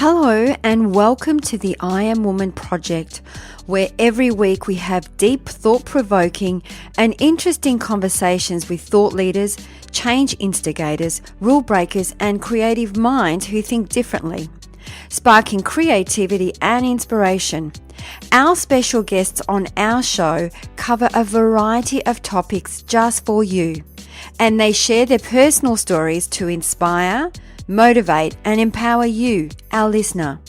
Hello and welcome to the I Am Woman project, where every week we have deep, thought-provoking and interesting conversations with thought leaders, change instigators, rule breakers and creative minds who think differently, sparking creativity and inspiration. Our special guests on our show cover a variety of topics just for you, and they share their personal stories to inspire, motivate and empower you, our listener.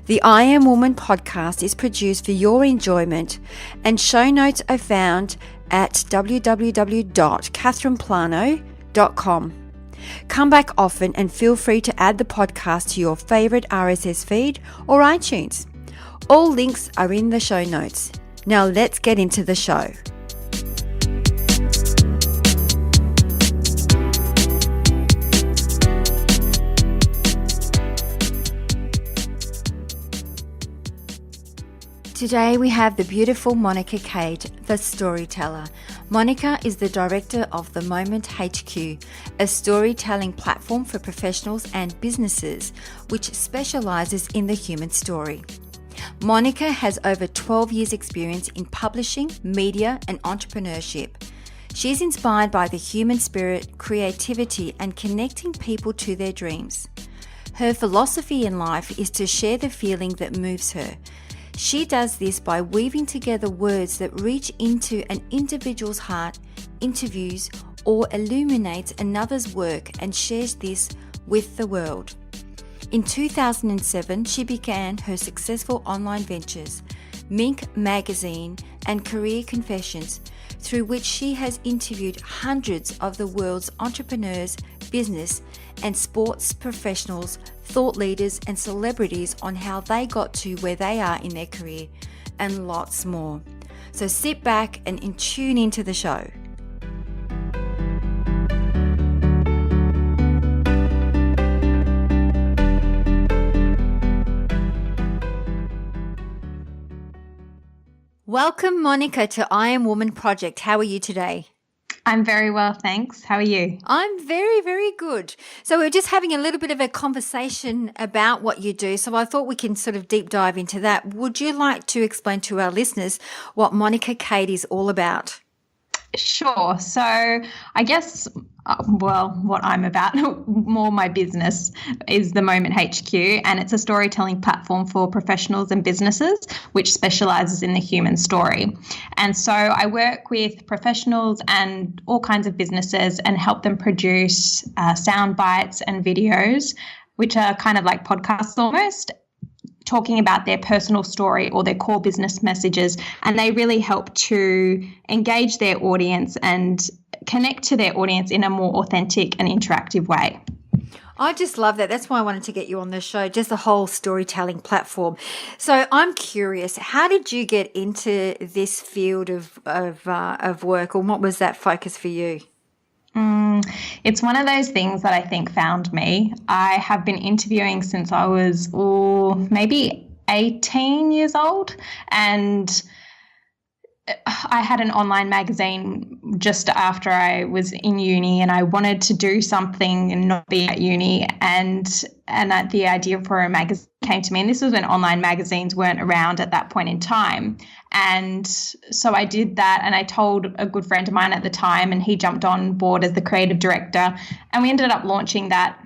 The I Am Woman podcast is produced for your enjoyment, and show notes are found at www.catherineplano.com. Come back often and feel free to add the podcast to your favourite RSS feed or iTunes. All links are in the show notes. Now let's get into the show. Today we have the beautiful Monica Kade, the storyteller. Monica is the director of The Moment HQ, a storytelling platform for professionals and businesses which specializes in the human story. Monica has over 12 years experience in publishing, media and entrepreneurship. She's inspired by the human spirit, creativity and connecting people to their dreams. Her philosophy in life is to share the feeling that moves her. She does this by weaving together words that reach into an individual's heart, interviews or illuminates another's work and shares this with the world. In 2007, she began her successful online ventures, Mink Magazine and Career Confessions, through which she has interviewed hundreds of the world's entrepreneurs, business and sports professionals, thought leaders and celebrities on how they got to where they are in their career, and lots more. So sit back and tune into the show. Welcome, Monica, to I Am Woman project. How are you today? I'm very well, thanks. How are you? I'm very, very good. So we're just having a little bit of a conversation about what you do. So I thought we can sort of deep dive into that. Would you like to explain to our listeners what Monica Kade is all about? Sure. So I guess, what I'm about, more my business, is The Moment HQ, and it's a storytelling platform for professionals and businesses which specializes in the human story. And so I work with professionals and all kinds of businesses and help them produce sound bites and videos, which are kind of like podcasts almost, talking about their personal story or their core business messages, and they really help to engage their audience and connect to their audience in a more authentic and interactive way. I just love that. That's why I wanted to get you on the show, just the whole storytelling platform. So I'm curious, how did you get into this field of work, or what was that focus for you? It's one of those things that I think found me. I have been interviewing since I was maybe 18 years old, and I had an online magazine just after I was in uni, and I wanted to do something and not be at uni, and the idea for a magazine came to me, and this was when online magazines weren't around at that point in time. And so I did that, and I told a good friend of mine at the time, and he jumped on board as the creative director, and we ended up launching that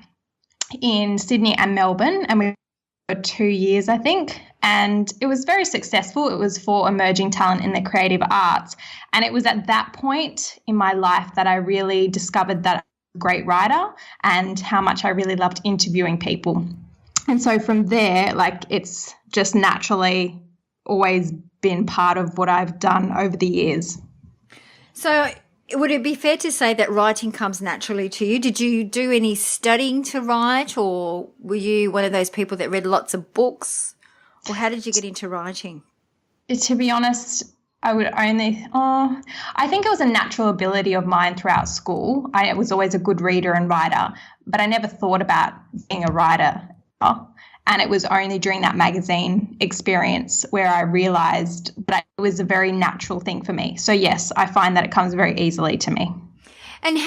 in Sydney and Melbourne, and we for 2 years, I think, and it was very successful. It was for emerging talent in the creative arts, and it was at that point in my life that I really discovered that I was a great writer and how much I really loved interviewing people. And so from there, it's just naturally always been part of what I've done over the years. So would it be fair to say that writing comes naturally to you? Did you do any studying to write, or were you one of those people that read lots of books? Or how did you get into writing? To be honest, I think it was a natural ability of mine throughout school. I was always a good reader and writer, but I never thought about being a writer. And it was only during that magazine experience where I realised that it was a very natural thing for me. So yes, I find that it comes very easily to me. And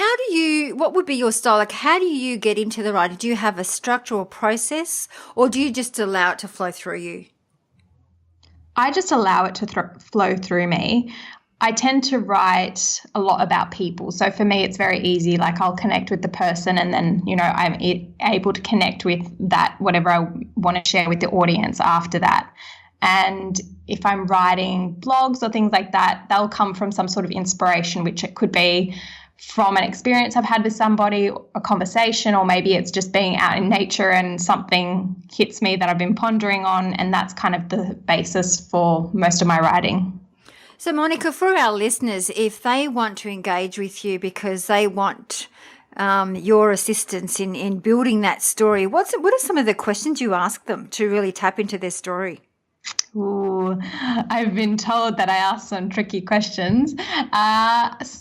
what would be your style? Like, how do you get into the writing? Do you have a structure or process, or do you just allow it to flow through you? I just allow it to flow through me. I tend to write a lot about people. So for me, it's very easy. Like I'll connect with the person and then, I'm able to connect with that, whatever I want to share with the audience after that. And if I'm writing blogs or things like that, they'll come from some sort of inspiration, which it could be from an experience I've had with somebody, a conversation, or maybe it's just being out in nature and something hits me that I've been pondering on. And that's kind of the basis for most of my writing. So, Monica, for our listeners, if they want to engage with you because they want your assistance in building that story, what are some of the questions you ask them to really tap into their story? Ooh, I've been told that I ask some tricky questions.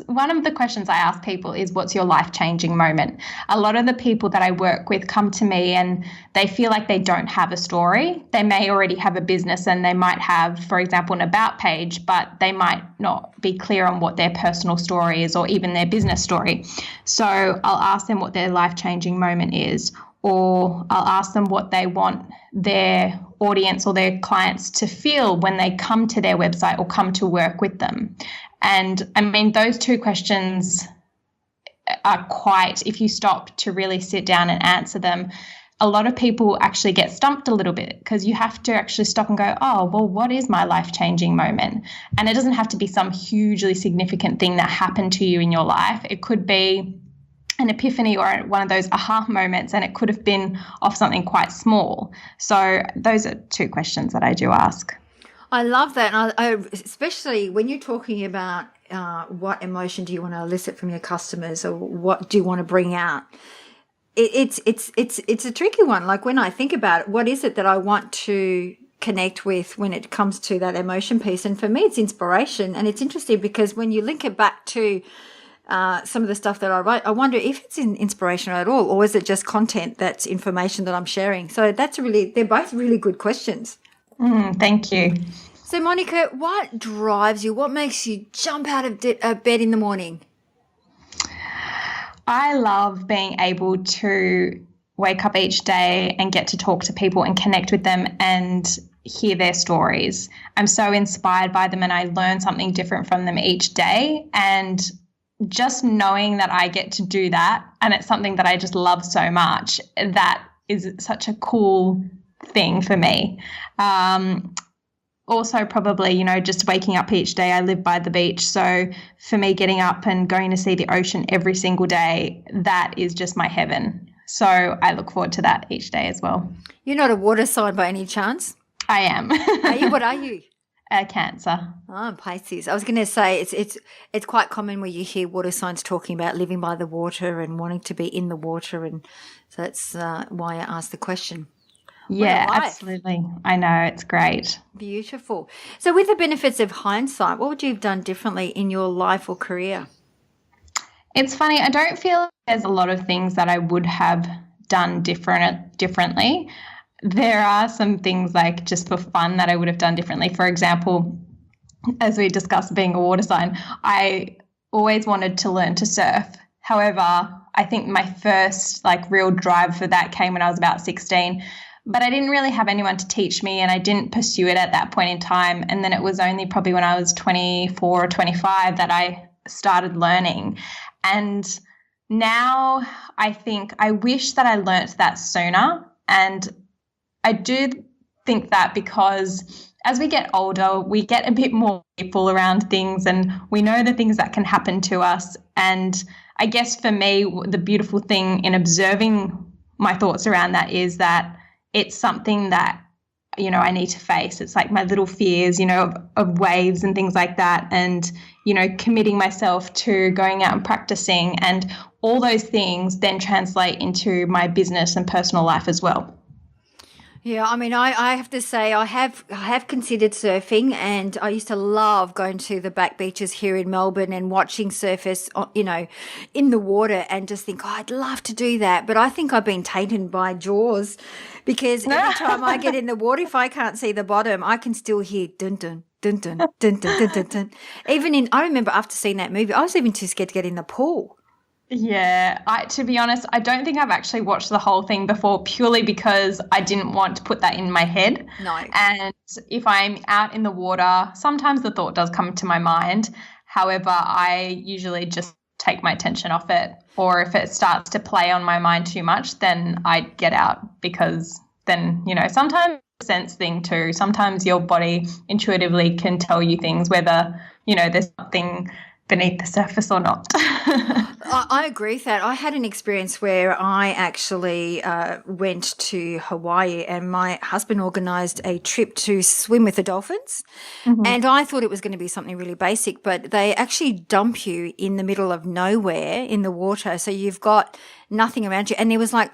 One of the questions I ask people is, what's your life-changing moment? A lot of the people that I work with come to me and they feel like they don't have a story. They may already have a business and they might have, for example, an about page, but they might not be clear on what their personal story is or even their business story. So I'll ask them what their life-changing moment is, or I'll ask them what they want their audience or their clients to feel when they come to their website or come to work with them. And I mean, those two questions are quite, if you stop to really sit down and answer them, a lot of people actually get stumped a little bit because you have to actually stop and go, oh, well, what is my life-changing moment? And it doesn't have to be some hugely significant thing that happened to you in your life. It could be an epiphany or one of those aha moments, and it could have been off something quite small. So those are two questions that I do ask. I love that. And I especially when you're talking about what emotion do you want to elicit from your customers or what do you want to bring out? It's a tricky one. Like when I think about it, what is it that I want to connect with when it comes to that emotion piece? And for me, it's inspiration. And it's interesting because when you link it back to some of the stuff that I write, I wonder if it's inspirational at all, or is it just content that's information that I'm sharing? So they're both really good questions. Thank you. So Monica, what drives you? What makes you jump out of bed in the morning? I love being able to wake up each day and get to talk to people and connect with them and hear their stories. I'm so inspired by them and I learn something different from them each day. And just knowing that I get to do that, and it's something that I just love so much, that is such a cool thing for me. Also probably, just waking up each day. I live by the beach. So for me, getting up and going to see the ocean every single day, that is just my heaven. So I look forward to that each day as well. You're not a water sign by any chance? I am. Are you? What are you? Cancer. Oh, Pisces. I was going to say it's quite common where you hear water signs talking about living by the water and wanting to be in the water, and so that's why I asked the question. Yeah, absolutely. I know, it's great. Beautiful. So with the benefits of hindsight, what would you have done differently in your life or career? It's funny. I don't feel like there's a lot of things that I would have done differently. There are some things like just for fun that I would have done differently. For example, as we discussed being a water sign, I always wanted to learn to surf. However, I think my first real drive for that came when I was about 16. But I didn't really have anyone to teach me and I didn't pursue it at that point in time. And then it was only probably when I was 24 or 25 that I started learning. And now I think I wish that I learnt that sooner. And I do think that because as we get older, we get a bit more people around things and we know the things that can happen to us. And I guess for me, the beautiful thing in observing my thoughts around that is that it's something that, I need to face. It's like my little fears, of waves and things like that. And, committing myself to going out and practicing, and all those things then translate into my business and personal life as well. Yeah, I mean, I have to say I have considered surfing, and I used to love going to the back beaches here in Melbourne and watching surfers, in the water, and just think, I'd love to do that. But I think I've been tainted by Jaws, because every time I get in the water, if I can't see the bottom, I can still hear dun dun dun dun dun dun dun dun dun. I remember after seeing that movie, I was even too scared to get in the pool. Yeah, to be honest, I don't think I've actually watched the whole thing before purely because I didn't want to put that in my head. No. And if I'm out in the water, sometimes the thought does come to my mind. However, I usually just take my attention off it. Or if it starts to play on my mind too much, then I get out because then, sometimes it's a sense thing too. Sometimes your body intuitively can tell you things, whether, there's something beneath the surface or not. I agree with that. I had an experience where I actually went to Hawaii and my husband organised a trip to swim with the dolphins. Mm-hmm. And I thought it was going to be something really basic, but they actually dump you in the middle of nowhere in the water. So you've got nothing around you. And there was like,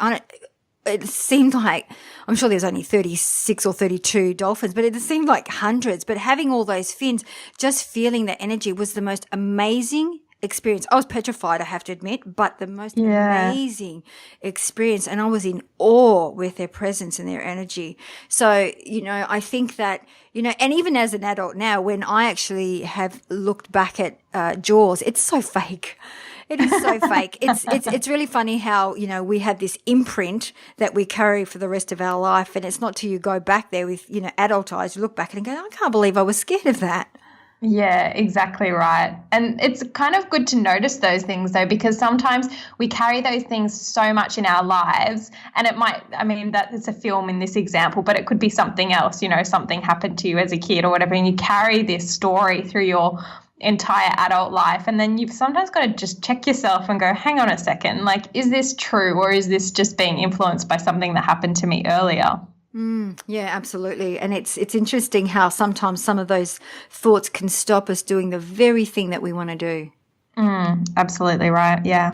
it seemed like, I'm sure there's only 36 or 32 dolphins, but it seemed like hundreds. But having all those fins, just feeling the energy was the most amazing experience. I was petrified, I have to admit, but the most amazing experience. And I was in awe with their presence and their energy. So, I think that, and even as an adult now, when I actually have looked back at Jaws, it's so fake. It is so fake. It's really funny how, we have this imprint that we carry for the rest of our life. And it's not till you go back there with, adult eyes, you look back and go, I can't believe I was scared of that. Yeah, exactly right. And it's kind of good to notice those things though, because sometimes we carry those things so much in our lives and it might, that is a film in this example, but it could be something else, something happened to you as a kid or whatever, and you carry this story through your entire adult life. And then you've sometimes got to just check yourself and go, hang on a second, like, is this true or is this just being influenced by something that happened to me earlier? Yeah, absolutely. And it's interesting how sometimes some of those thoughts can stop us doing the very thing that we want to do. Absolutely right. Yeah.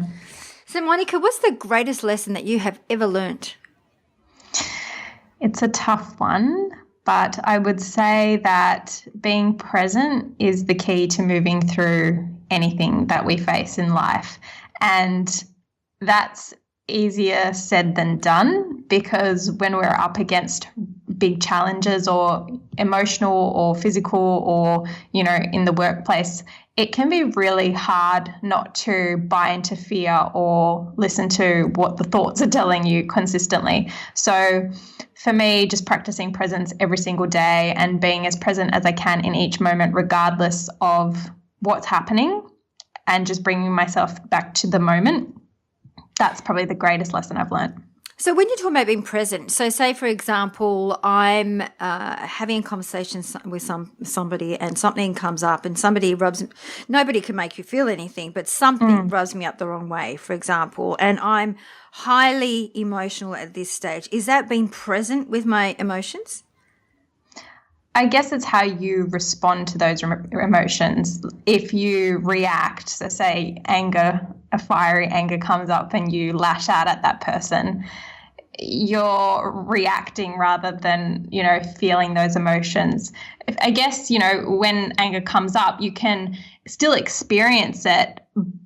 So, Monica, what's the greatest lesson that you have ever learnt? It's a tough one, but I would say that being present is the key to moving through anything that we face in life. And that's easier said than done, because when we're up against big challenges or emotional or physical or, in the workplace, it can be really hard not to buy into fear or listen to what the thoughts are telling you consistently. So for me, just practicing presence every single day and being as present as I can in each moment, regardless of what's happening, and just bringing myself back to the moment. That's probably the greatest lesson I've learned. So when you're talking about being present, so say, for example, I'm having a conversation with somebody and something comes up and nobody can make you feel anything, but something rubs me up the wrong way, for example, and I'm highly emotional at this stage. Is that being present with my emotions? I guess it's how you respond to those emotions. If you react, so say anger, a fiery anger comes up and you lash out at that person, you're reacting rather than, feeling those emotions. I guess, when anger comes up, you can still experience it,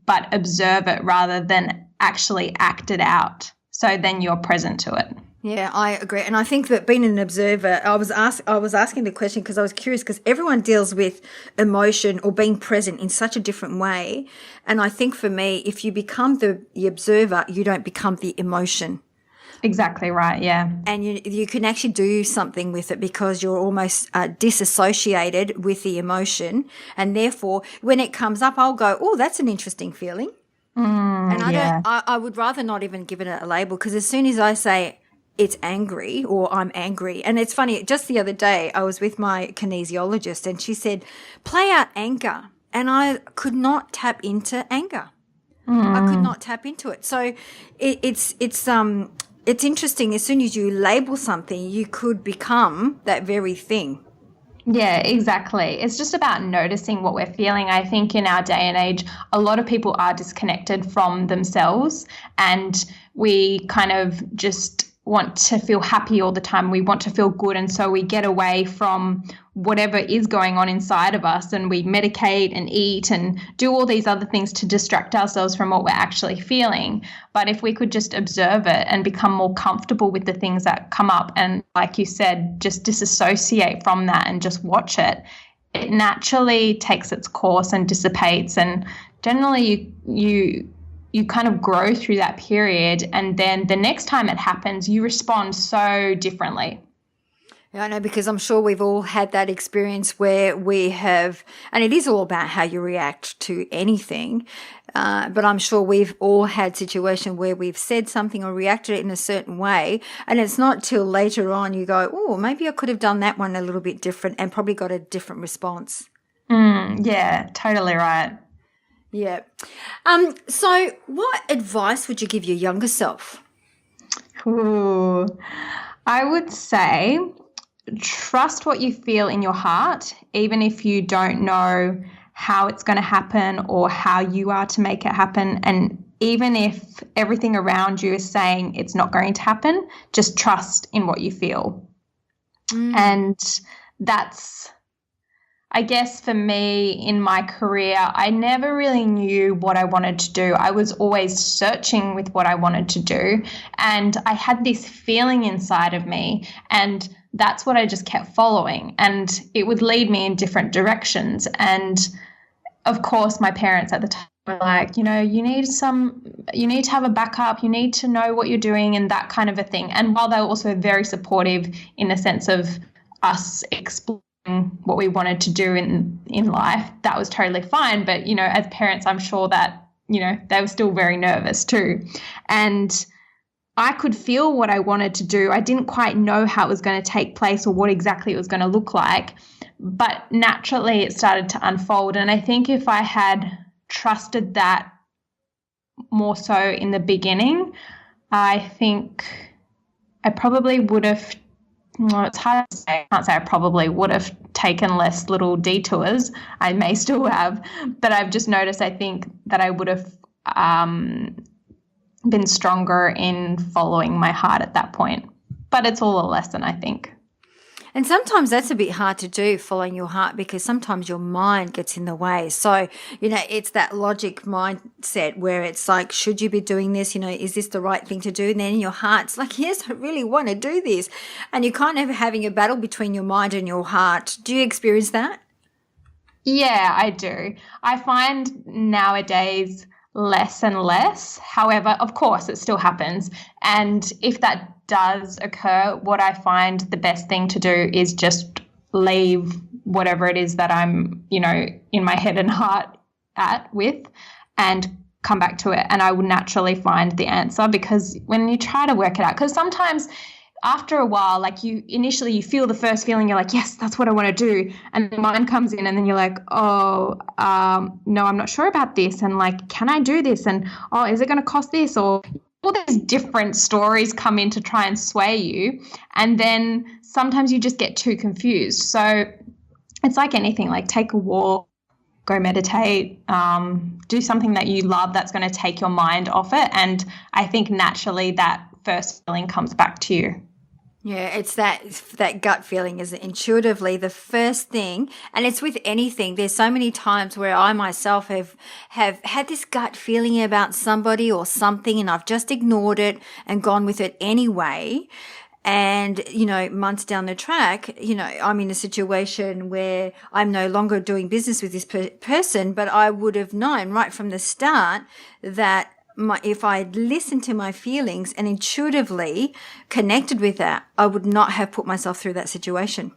but observe it rather than actually act it out. So then you're present to it. Yeah, I agree. And I think that being an observer, I was asking the question because I was curious, because everyone deals with emotion or being present in such a different way. And I think for me, if you become the observer, you don't become the emotion. Exactly right, yeah. And you can actually do something with it because you're almost disassociated with the emotion. And therefore, when it comes up, I'll go, oh, that's an interesting feeling. And I would rather not even give it a label, because as soon as I say, it's angry or I'm angry. And it's funny, just the other day I was with my kinesiologist and she said, play out anger. And I could not tap into anger. I could not tap into it. So it's interesting. As soon as you label something, you could become that very thing. Yeah, exactly. It's just about noticing what we're feeling. I think in our day and age, a lot of people are disconnected from themselves, and we kind of just want to feel happy all the time. We want to feel good. And so we get away from whatever is going on inside of us, and we medicate and eat and do all these other things to distract ourselves from what we're actually feeling. But if we could just observe it and become more comfortable with the things that come up, and like you said, just disassociate from that and just watch it, it naturally takes its course and dissipates. And generally you you kind of grow through that period, and then the next time it happens, you respond so differently. Yeah, I know, because I'm sure we've all had that experience where we have, and it is all about how you react to anything. But I'm sure we've all had situations where we've said something or reacted in a certain way, and it's not till later on you go, oh, maybe I could have done that one a little bit different and probably got a different response. Yeah, totally right. Yeah. So what advice would you give your younger self? Ooh, I would say trust what you feel in your heart, even if you don't know how it's going to happen or how you are to make it happen. And even if everything around you is saying it's not going to happen, just trust in what you feel. And that's, I guess, for me in my career, I never really knew what I wanted to do. I was always searching with what I wanted to do. And I had this feeling inside of me, and that's what I just kept following. And it would lead me in different directions. And of course, my parents at the time were like, you need to have a backup, you need to know what you're doing, and that kind of a thing. And while they were also very supportive in the sense of us exploring what we wanted to do in life, that was totally fine. But, as parents, I'm sure that, they were still very nervous too. And I could feel what I wanted to do. I didn't quite know how it was going to take place or what exactly it was going to look like, but naturally it started to unfold. And I think if I had trusted that more so in the beginning, I think I probably would have, it's hard to say, I can't say I probably would have taken less little detours. I may still have, but I've just noticed, I think that I would have been stronger in following my heart at that point. But it's all a lesson, I think. And sometimes that's a bit hard to do, following your heart, because sometimes your mind gets in the way. So, it's that logic mindset where it's like, should you be doing this? Is this the right thing to do? And then in your heart's like, yes, I really want to do this. And you're kind of having a battle between your mind and your heart. Do you experience that? Yeah, I do. I find nowadays less and less. However, of course, it still happens. And if that does occur, what I find the best thing to do is just leave whatever it is that I'm, in my head and heart with, and come back to it. And I would naturally find the answer, because when you try to work it out, because sometimes after a while, like you feel the first feeling, you're like, yes, that's what I want to do. And the mind comes in, and then you're like, no, I'm not sure about this. And like, can I do this? And, is it going to cost this? Or all these different stories come in to try and sway you. And then sometimes you just get too confused. So it's like anything, like take a walk, go meditate, do something that you love that's going to take your mind off it. And I think naturally that first feeling comes back to you. Yeah, it's that gut feeling, is intuitively the first thing. And it's with anything. There's so many times where I myself have had this gut feeling about somebody or something, and I've just ignored it and gone with it anyway. And, months down the track, I'm in a situation where I'm no longer doing business with this person, but I would have known right from the start that if I had listened to my feelings and intuitively connected with that, I would not have put myself through that situation.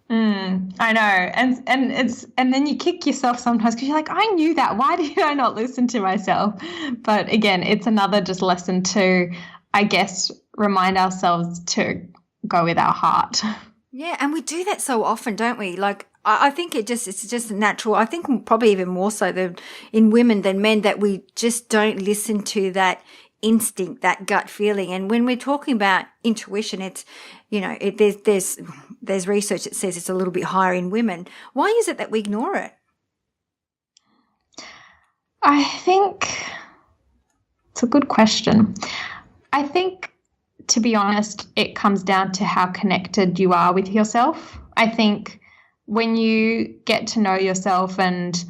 I know. And then you kick yourself sometimes, because you're like, I knew that. Why did I not listen to myself? But again, it's another just lesson to, I guess, remind ourselves to go with our heart. Yeah, and we do that so often, don't we? Like, I think it's just natural. I think probably even more so in women than men, that we just don't listen to that instinct, that gut feeling. And when we're talking about intuition, it's, there's research that says it's a little bit higher in women. Why is it that we ignore it? I think it's a good question. I think, to be honest, it comes down to how connected you are with yourself. I think when you get to know yourself and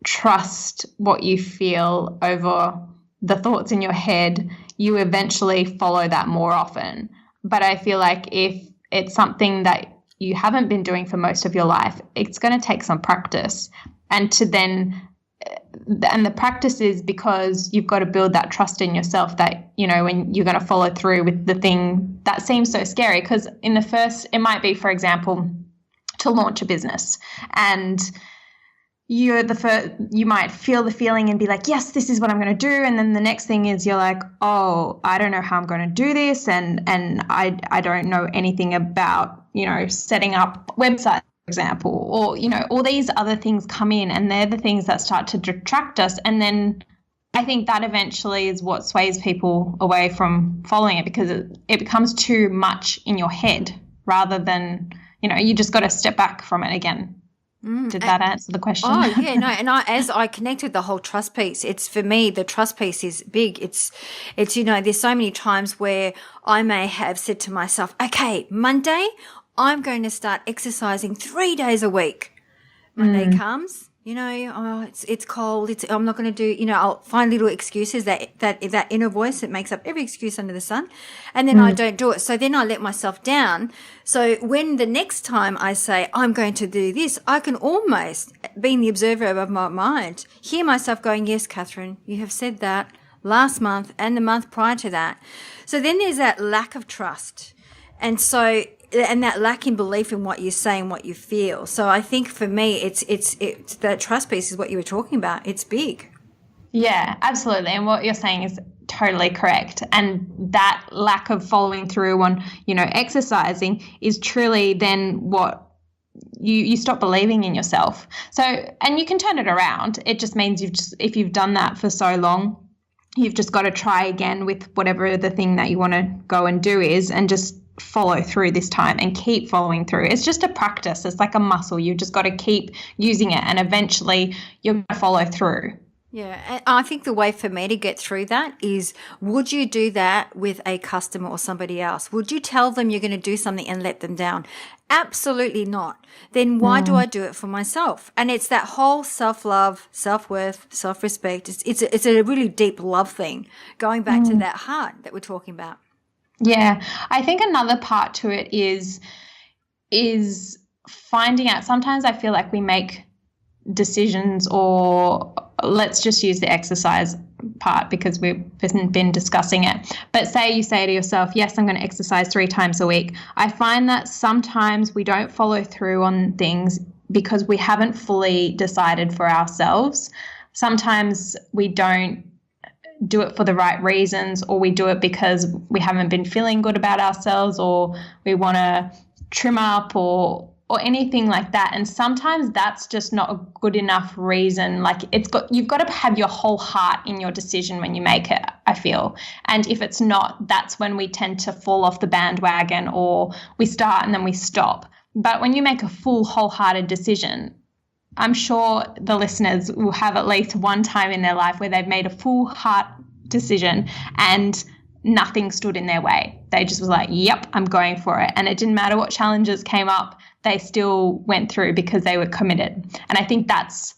trust what you feel over the thoughts in your head, you eventually follow that more often. But I feel like if it's something that you haven't been doing for most of your life, it's going to take some practice. And to then the practice is because you've got to build that trust in yourself that, when you're going to follow through with the thing that seems so scary. Because in the first, it might be, for example, to launch a business, and you might feel the feeling and be like, yes, this is what I'm going to do. And then the next thing is you're like, oh, I don't know how I'm going to do this. And I don't know anything about, setting up websites, for example, or, all these other things come in, and they're the things that start to detract us. And then I think that eventually is what sways people away from following it, because it becomes too much in your head rather than, you just got to step back from it again. Did that answer the question? Oh, yeah, no. And as I connect with the whole trust piece, it's, for me, the trust piece is big. It's, there's so many times where I may have said to myself, okay, Monday, I'm going to start exercising 3 days a week. Monday comes, it's cold. I'm not going to do, I'll find little excuses, that inner voice that makes up every excuse under the sun. And then I don't do it. So then I let myself down. So when the next time I say, I'm going to do this, I can almost, being the observer of my mind, hear myself going, yes, Catherine, you have said that last month and the month prior to that. So then there's that lack of trust. And that lack in belief in what you say and what you feel. So I think for me, it's that trust piece is what you were talking about. It's big. Yeah, absolutely. And what you're saying is totally correct. And that lack of following through on, exercising is truly then what you stop believing in yourself. So, and you can turn it around. It just means if you've done that for so long, you've just got to try again with whatever the thing that you want to go and do is, and just follow through this time and keep following through. It's just a practice. It's like a muscle. You've just got to keep using it, and eventually you're going to follow through. Yeah, and I think the way for me to get through that is, would you do that with a customer or somebody else? Would you tell them you're going to do something and let them down? Absolutely not. Then why do I do it for myself? And it's that whole self-love, self-worth, self-respect. It's a really deep love thing, going back to that heart that we're talking about. Yeah, I think another part to it is finding out. Sometimes I feel like we make decisions, or let's just use the exercise part because we've been discussing it. But say you say to yourself, yes, I'm going to exercise 3 times a week. I find that sometimes we don't follow through on things because we haven't fully decided for ourselves. Sometimes we don't do it for the right reasons, or we do it because we haven't been feeling good about ourselves, or we want to trim up or anything like that. And sometimes that's just not a good enough reason. Like you've got to have your whole heart in your decision when you make it, I feel. And if it's not, that's when we tend to fall off the bandwagon, or we start and then we stop. But when you make a full wholehearted decision, I'm sure the listeners will have at least one time in their life where they've made a full heart decision and nothing stood in their way. They just was like, yep, I'm going for it. And it didn't matter what challenges came up, they still went through because they were committed. And I think that's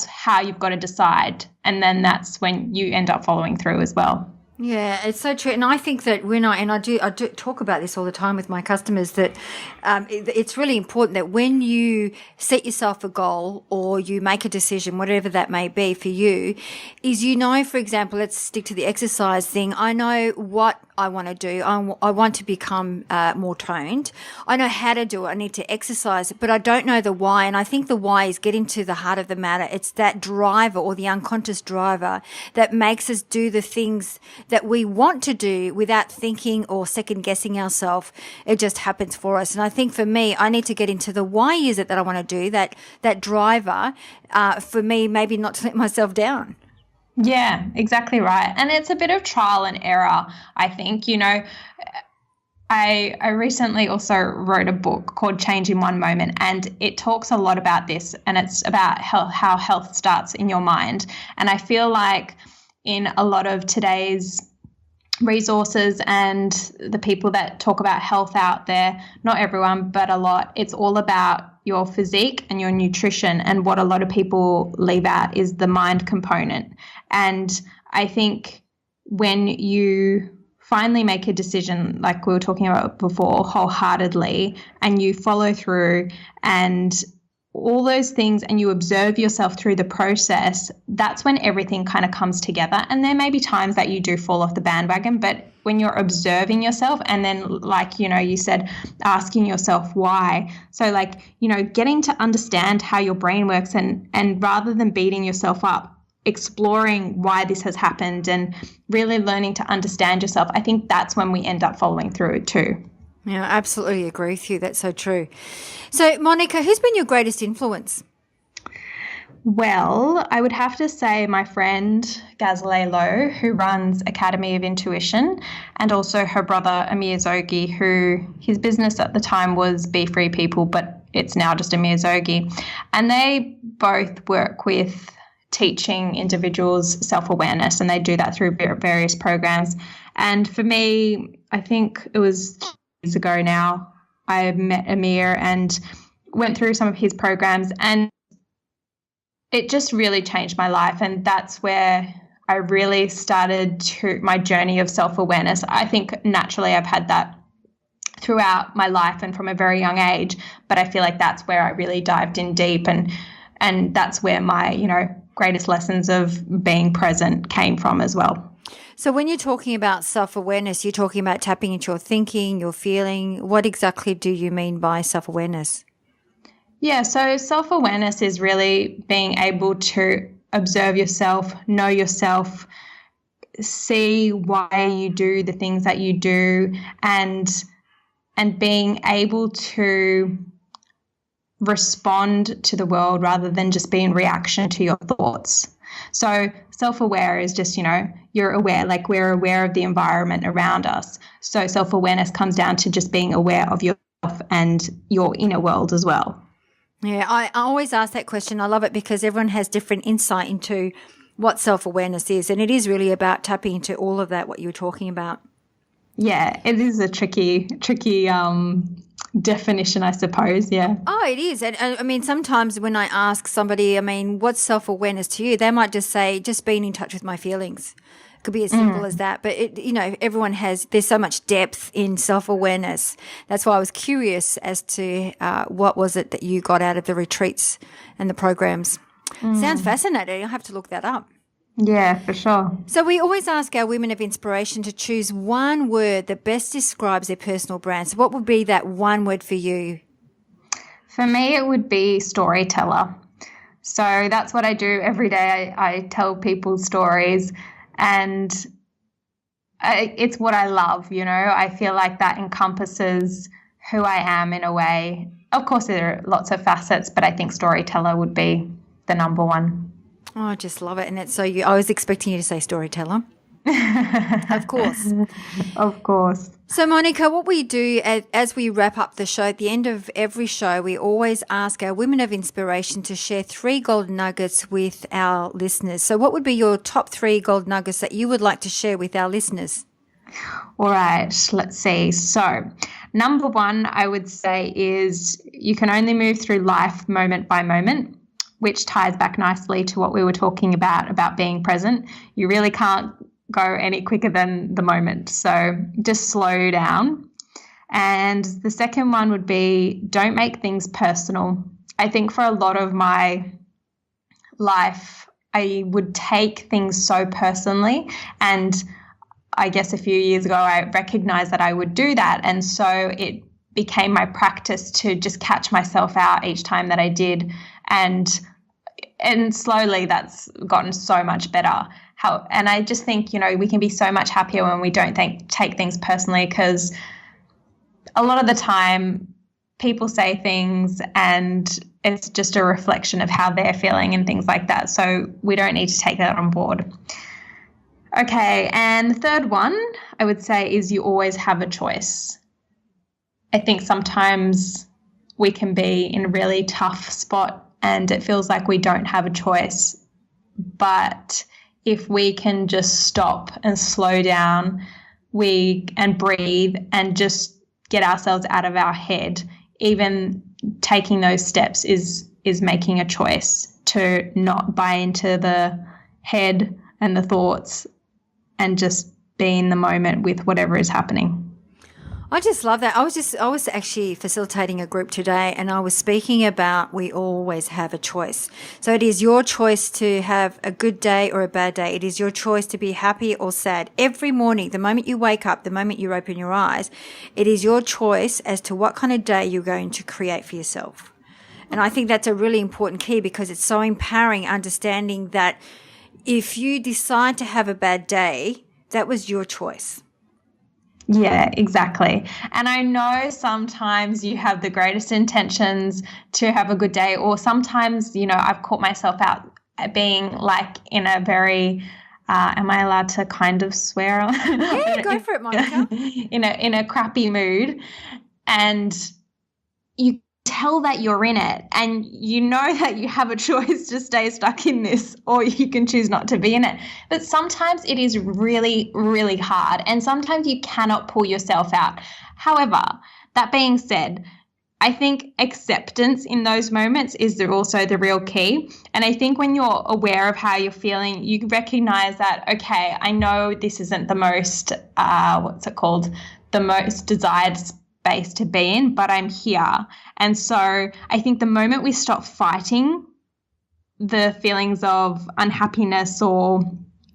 how you've got to decide. And then that's when you end up following through as well. Yeah, it's so true. And I think that I do talk about this all the time with my customers, that it's really important that when you set yourself a goal or you make a decision, whatever that may be for you, is, for example, let's stick to the exercise thing. I know what I want to do. I want to become more toned. I know how to do it. I need to exercise, but I don't know the why. And I think the why is getting to the heart of the matter. It's that driver, or the unconscious driver, that makes us do the things that we want to do without thinking or second guessing ourselves. It just happens for us. And I think for me, I need to get into the why is it that I want to do that driver, for me, maybe not to let myself down. Yeah, exactly right. And it's a bit of trial and error, I think. I recently also wrote a book called Change in One Moment, and it talks a lot about this, and it's about how health starts in your mind. And I feel like in a lot of today's resources and the people that talk about health out there, not everyone, but a lot, it's all about your physique and your nutrition. And what a lot of people leave out is the mind component. And I think when you finally make a decision, like we were talking about before, wholeheartedly, and you follow through and all those things and you observe yourself through the process, that's when everything kind of comes together. And there may be times that you do fall off the bandwagon, but when you're observing yourself and then, like, you said, asking yourself why. So like, getting to understand how your brain works and rather than beating yourself up, exploring why this has happened and really learning to understand yourself, I think that's when we end up following through too. Yeah, I absolutely agree with you. That's so true. So, Monica, who's been your greatest influence? Well, I would have to say my friend Gazale Lowe, who runs Academy of Intuition, and also her brother Amir Zogi, who his business at the time was Be Free People, but it's now just Amir Zogi. And they both work with teaching individuals self-awareness, and they do that through various programs. And for me, I think it was years ago now, I met Amir and went through some of his programs, and it just really changed my life. And that's where I really started my journey of self-awareness. I think naturally I've had that throughout my life and from a very young age, but I feel like that's where I really dived in deep, and that's where my, greatest lessons of being present came from as well. So when you're talking about self-awareness, you're talking about tapping into your thinking, your feeling. What exactly do you mean by self-awareness? Yeah, so self-awareness is really being able to observe yourself, know yourself, see why you do the things that you do, and being able to respond to the world rather than just be in reaction to your thoughts. So self-aware is just, you're aware, like we're aware of the environment around us. So self-awareness comes down to just being aware of yourself and your inner world as well. Yeah, I always ask that question. I love it because everyone has different insight into what self-awareness is, and it is really about tapping into all of that, what you were talking about. Yeah, it is a tricky definition, I suppose. Yeah. Oh, it is. And I mean, sometimes when I ask somebody, what's self-awareness to you? They might just say, just being in touch with my feelings. It could be as simple as that. But, everyone there's so much depth in self-awareness. That's why I was curious as to what was it that you got out of the retreats and the programs. Sounds fascinating. I'll have to look that up. Yeah, for sure. So we always ask our women of inspiration to choose one word that best describes their personal brand. So what would be that one word for you? For me, it would be storyteller. So that's what I do every day. I tell people stories, and it's what I love, I feel like that encompasses who I am in a way. Of course, there are lots of facets, but I think storyteller would be the number one. Oh, I just love it. And that's so I was expecting you to say storyteller. Of course. Of course. So, Monica, what we do as we wrap up the show, at the end of every show, we always ask our women of inspiration to share 3 gold nuggets with our listeners. So what would be your top 3 gold nuggets that you would like to share with our listeners? All right, let's see. So number 1, I would say, is you can only move through life moment by moment, which ties back nicely to what we were talking about being present. You really can't go any quicker than the moment. So just slow down. And the second one would be, don't make things personal. I think for a lot of my life, I would take things so personally. And I guess a few years ago, I recognized that I would do that. And so it became my practice to just catch myself out each time that I did. And slowly that's gotten so much better. And I just think, we can be so much happier when we don't take things personally, because a lot of the time people say things and it's just a reflection of how they're feeling and things like that. So we don't need to take that on board. Okay, and the third one I would say is you always have a choice. I think sometimes we can be in a really tough spot and it feels like we don't have a choice. But if we can just stop and slow down and breathe and just get ourselves out of our head, even taking those steps is making a choice to not buy into the head and the thoughts and just be in the moment with whatever is happening. I just love that. I was actually facilitating a group today, and I was speaking about we always have a choice. So it is your choice to have a good day or a bad day. It is your choice to be happy or sad. Every morning, the moment you wake up, the moment you open your eyes, it is your choice as to what kind of day you're going to create for yourself. And I think that's a really important key, because it's so empowering, understanding that if you decide to have a bad day, that was your choice. Yeah, exactly. And I know sometimes you have the greatest intentions to have a good day, or sometimes, I've caught myself out being like in a very, am I allowed to kind of swear? Yeah, go for it, Monica. In a crappy mood, and you tell that you're in it, and you know that you have a choice to stay stuck in this, or you can choose not to be in it. But sometimes it is really, really hard, and sometimes you cannot pull yourself out. However, that being said, I think acceptance in those moments is also the real key. And I think when you're aware of how you're feeling, you recognize that, okay, I know this isn't the most, the most desired space to be in, but I'm here. And so I think the moment we stop fighting the feelings of unhappiness or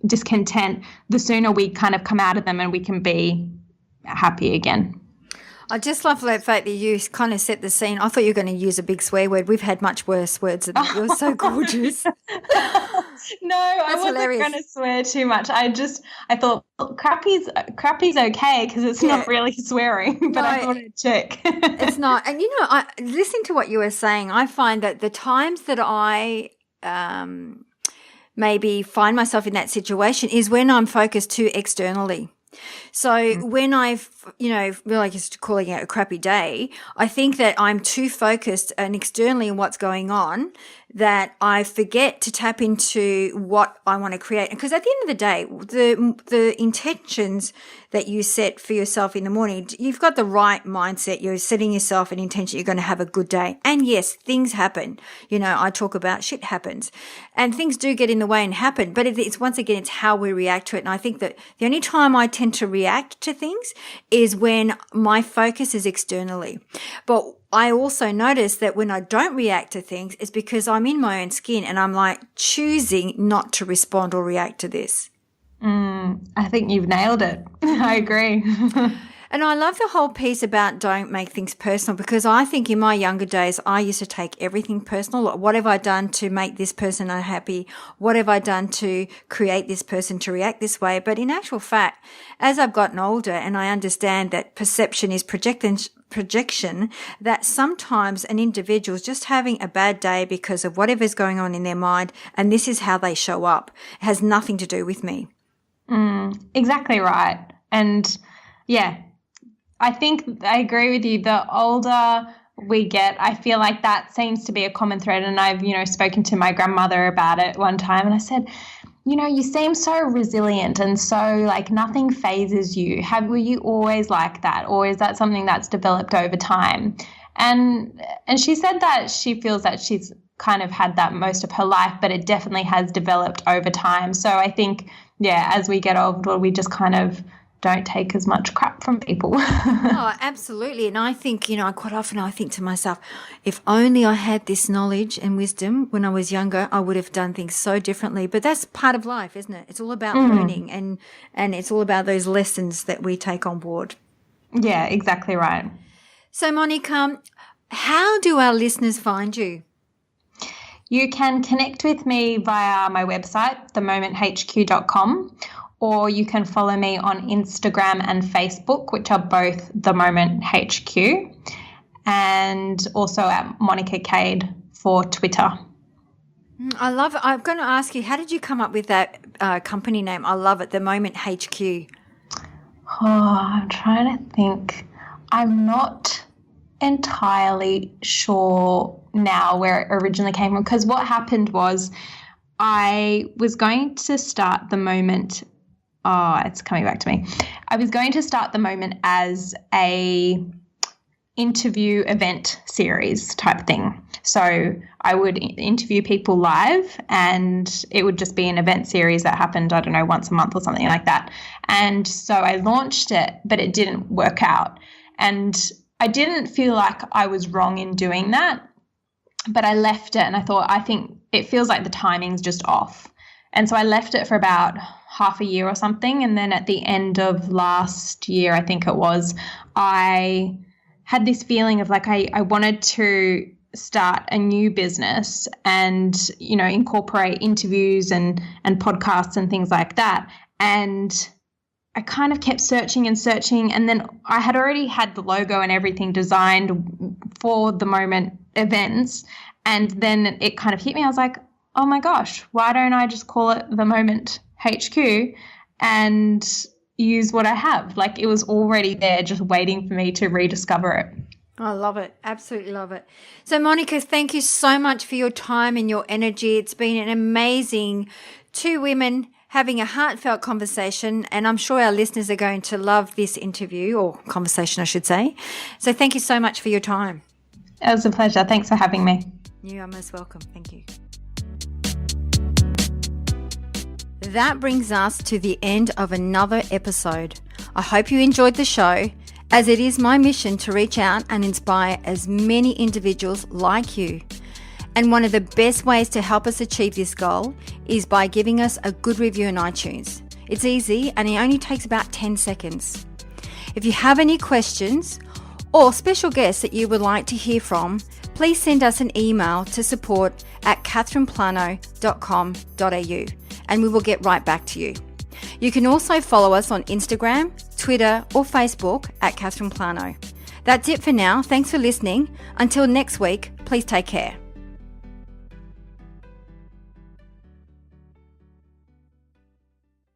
discontent, the sooner we kind of come out of them and we can be happy again. I just love that fact that you kind of set the scene. I thought you were going to use a big swear word. We've had much worse words than that. You're so gorgeous. No, I wasn't going to swear too much. I thought, well, crappy's okay because it's not really swearing, but I thought I'd check. It's not. And, listening to what you were saying, I find that the times that I maybe find myself in that situation is when I'm focused too externally. So when really just calling out a crappy day, I think that I'm too focused and externally on what's going on that I forget to tap into what I want to create. Because at the end of the day, the intentions that you set for yourself in the morning, you've got the right mindset. You're setting yourself an intention. You're going to have a good day. And yes, things happen. I talk about shit happens, and things do get in the way and happen. But it's once again, it's how we react to it. And I think that the only time I tend to react to things is when my focus is externally. But I also notice that when I don't react to things, it's because I'm in my own skin and I'm like choosing not to respond or react to this. I think you've nailed it. I agree. And I love the whole piece about don't make things personal, because I think in my younger days, I used to take everything personal. Like, what have I done to make this person unhappy? What have I done to create this person to react this way? But in actual fact, as I've gotten older and I understand that perception is projection, that sometimes an individual is just having a bad day because of whatever's going on in their mind, and this is how they show up. It has nothing to do with me. Exactly right. And yeah, I think I agree with you. The older we get, I feel like that seems to be a common thread. And I've, spoken to my grandmother about it one time, and I said, you seem so resilient and so like nothing phases you. Were you always like that, or is that something that's developed over time? And she said that she feels that she's kind of had that most of her life, but it definitely has developed over time. So I think, yeah, as we get older, we just kind of don't take as much crap from people. Oh, absolutely. And I think, quite often I think to myself, if only I had this knowledge and wisdom when I was younger, I would have done things so differently. But that's part of life, isn't it? It's all about learning, and it's all about those lessons that we take on board. Yeah, exactly right. So, Monica, how do our listeners find you? You can connect with me via my website, themomenthq.com, or you can follow me on Instagram and Facebook, which are both The Moment HQ, and also at Monica Kade for Twitter. I love it. I'm going to ask you, how did you come up with that company name? I love it, The Moment HQ. Oh, I'm trying to think. I'm not entirely sure now where it originally came from, because what happened was I was going to start The Moment. Oh, it's coming back to me. I was going to start The Moment as a interview event series type thing. So I would interview people live, and it would just be an event series that happened, I don't know, once a month or something like that. And so I launched it, but it didn't work out. And I didn't feel like I was wrong in doing that, but I left it and I thought, I think it feels like the timing's just off. And so I left it for about half a year or something. And then at the end of last year, I think it was, I had this feeling of like I wanted to start a new business and, you know, incorporate interviews and podcasts and things like that. And I kind of kept searching and searching. And then I had already had the logo and everything designed for the Moment events. And then it kind of hit me. I was like, oh my gosh, why don't I just call it the Moment HQ and use what I have? Like, it was already there, just waiting for me to rediscover it. I love it. Absolutely love it. So, Monica, thank you so much for your time and your energy. It's been an amazing two women having a heartfelt conversation, and I'm sure our listeners are going to love this interview, or conversation, I should say. So thank you so much for your time. It was a pleasure. Thanks for having me. You are most welcome. Thank you. That brings us to the end of another episode. I hope you enjoyed the show, as it is my mission to reach out and inspire as many individuals like you. And one of the best ways to help us achieve this goal is by giving us a good review on iTunes. It's easy and it only takes about 10 seconds. If you have any questions or special guests that you would like to hear from, please send us an email to support@catherineplano.com.au and we will get right back to you. You can also follow us on Instagram, Twitter or Facebook @Catherine Plano. That's it for now. Thanks for listening. Until next week, please take care.